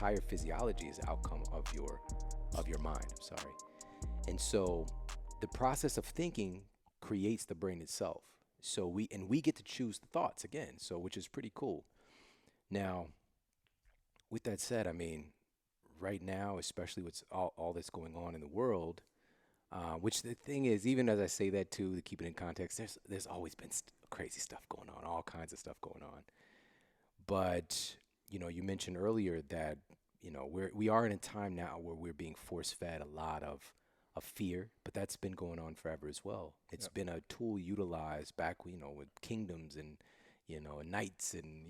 entire physiology is the outcome of your mind. I'm sorry. And so the process of thinking creates the brain itself. So we get to choose the thoughts again. So which is pretty cool. Now, with that said, I mean, right now, especially with all that's going on in the world, which the thing is, even as I say that too, to keep it in context, there's always been crazy stuff going on, all kinds of stuff going on. But you mentioned earlier that we are in a time now where we're being force fed a lot of fear, but that's been going on forever as well. It's Yep. been a tool utilized back, with kingdoms and knights and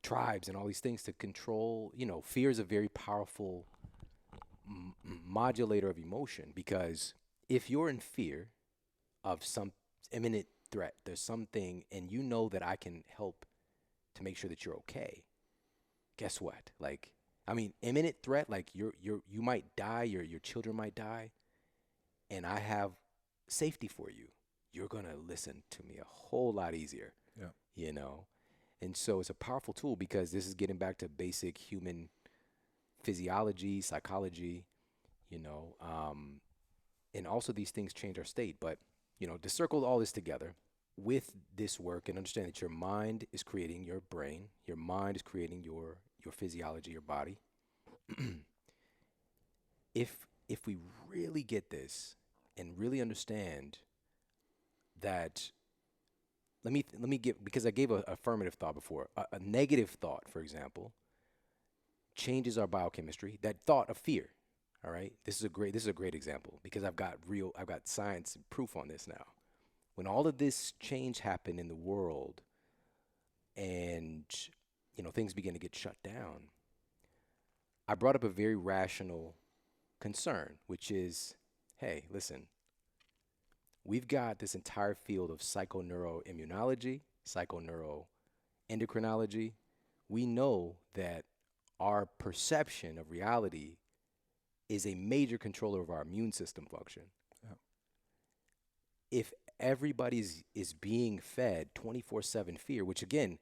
tribes and all these things to control. Fear is a very powerful modulator of emotion because if you're in fear of some imminent threat, there's something, and you know that I can help to make sure that you're okay. Guess what? Like, I mean, imminent threat, like you might die, your children might die, and I have safety for you. You're gonna listen to me a whole lot easier, Yeah. you know. And so it's a powerful tool because this is getting back to basic human physiology, psychology, you know, um, and also these things change our state. But to circle all this together with this work and understand that your mind is creating your brain, your mind is creating your physiology, your body. If we really get this and really understand that, let me give, because I gave a affirmative thought before. A negative thought, for example, changes our biochemistry. That thought of fear. All right. This is a great example because I've got science and proof on this now. When all of this change happened in the world and things begin to get shut down, I brought up a very rational concern, which is, hey, listen, we've got this entire field of psychoneuroimmunology, psychoneuroendocrinology. We know that our perception of reality is a major controller of our immune system function. Yeah. If everybody's is being fed 24/7 fear, which again,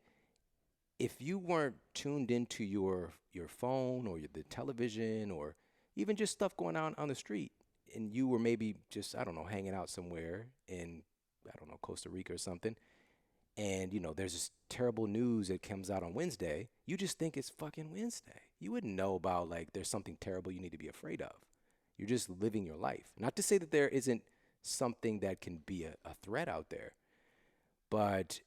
if you weren't tuned into your phone or the television or even just stuff going on the street, and you were maybe just, I don't know, hanging out somewhere in, I don't know, Costa Rica or something, and there's this terrible news that comes out on Wednesday, you just think it's fucking Wednesday. You wouldn't know about, like, there's something terrible you need to be afraid of. You're just living your life. Not to say that there isn't something that can be a threat out there, but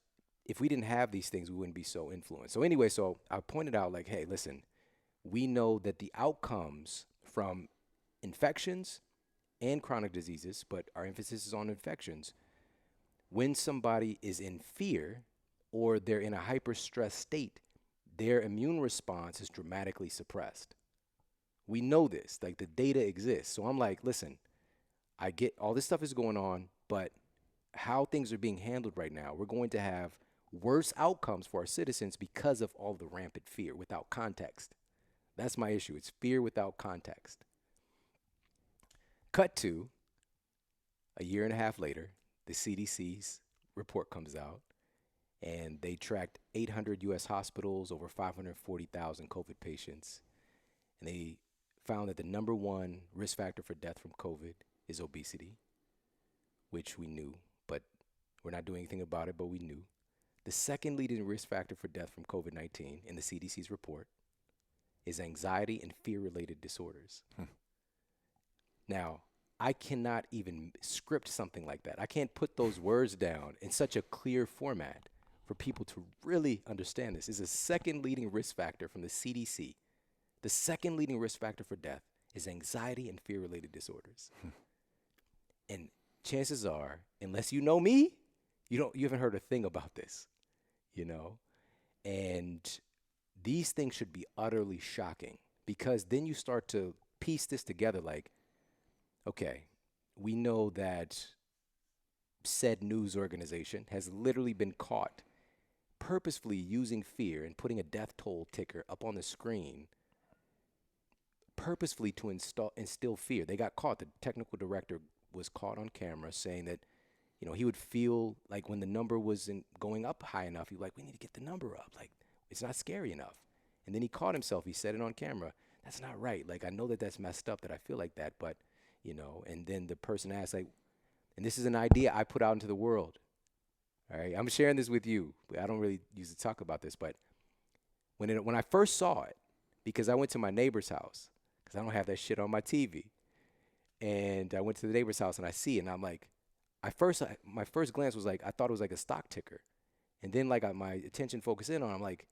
if we didn't have these things, we wouldn't be so influenced. So anyway, so I pointed out, like, hey, listen, we know that the outcomes from infections and chronic diseases, but our emphasis is on infections, when somebody is in fear or they're in a hyper stress state, their immune response is dramatically suppressed. We know this, like the data exists. So I'm like, listen, I get all this stuff is going on, but how things are being handled right now, we're going to have worse outcomes for our citizens because of all the rampant fear without context. That's my issue. It's fear without context. Cut to a year and a half later, the CDC's report comes out, and they tracked 800 US hospitals, over 540,000 COVID patients, and they found that the number one risk factor for death from COVID is obesity, which we knew, but we're not doing anything about it, but we knew. The second leading risk factor for death from COVID 19 in the CDC's report is anxiety and fear related disorders. Hmm. Now, I cannot even script something like that. I can't put those words down in such a clear format for people to really understand this. Is a second leading risk factor from the CDC. The second leading risk factor for death is anxiety and fear related disorders. And chances are, unless you know me, you haven't heard a thing about this, you know? And these things should be utterly shocking because then you start to piece this together like, okay, we know that said news organization has literally been caught purposefully using fear and putting a death toll ticker up on the screen purposefully to instill fear. They got caught. The technical director was caught on camera saying that, he would feel like when the number wasn't going up high enough, he was like, we need to get the number up. Like, it's not scary enough. And then he caught himself. He said it on camera. That's not right. Like, I know that that's messed up that I feel like that, but, you know, and then the person asked, like, and this is an idea I put out into the world. All right. I'm sharing this with you. I don't really usually talk about this, but when I first saw it, because I went to my neighbor's house, because I don't have that shit on my TV. And I went to the neighbor's house and I see it, and I'm like, my first glance was like, I thought it was like a stock ticker. And then like my attention focused in on, I'm like,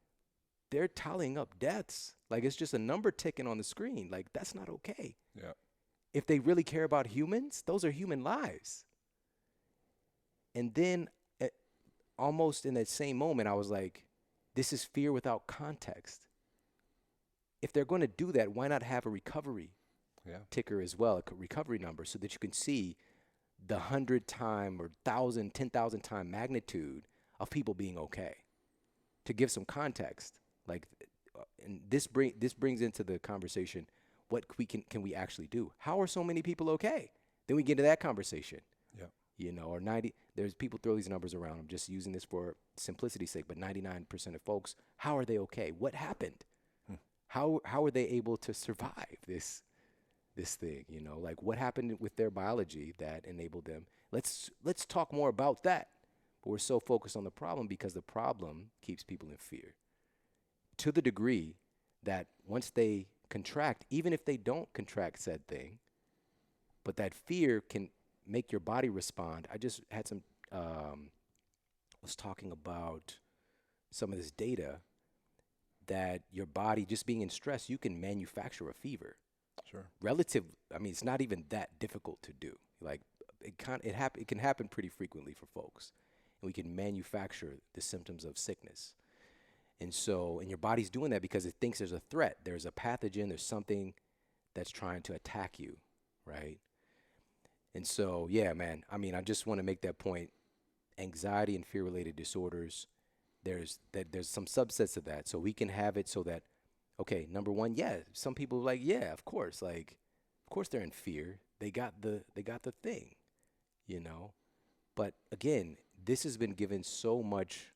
they're tallying up deaths. Like, it's just a number ticking on the screen. Like, that's not okay. Yeah. If they really care about humans, those are human lives. And then almost in that same moment, I was like, this is fear without context. If they're going to do that, why not have a recovery ticker as well, a recovery number, so that you can see the 100-time or 1,000, 10,000 time magnitude of people being okay, to give some context. Like, and this brings into the conversation, what can we actually do? How are so many people okay? Then we get into that conversation. Yeah. You know, or 90. There's people throw these numbers around. I'm just using this for simplicity's sake, but 99% of folks, how are they okay? What happened? How are they able to survive this thing? You know, like, what happened with their biology that enabled them? Let's talk more about that. But we're so focused on the problem because the problem keeps people in fear, to the degree that once they contract, even if they don't contract said thing, but that fear can make your body respond. I just had was talking about some of this data that your body, just being in stress, you can manufacture a fever. Sure. I mean, it's not even that difficult to do. Like, it can happen pretty frequently for folks. And we can manufacture the symptoms of sickness. And your body's doing that because it thinks there's a threat. There's a pathogen, there's something that's trying to attack you, right? And so, yeah, man, I mean, I just want to make that point. Anxiety and fear-related disorders, there's some subsets of that. So we can have it so that, okay, number one, yeah, some people are like, yeah, of course they're in fear. They got the thing, you know? But again, this has been given so much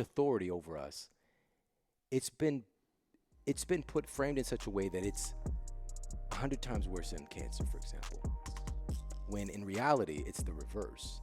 authority over us. It's been framed in such a way that it's 100 times worse than cancer, for example, when in reality it's the reverse.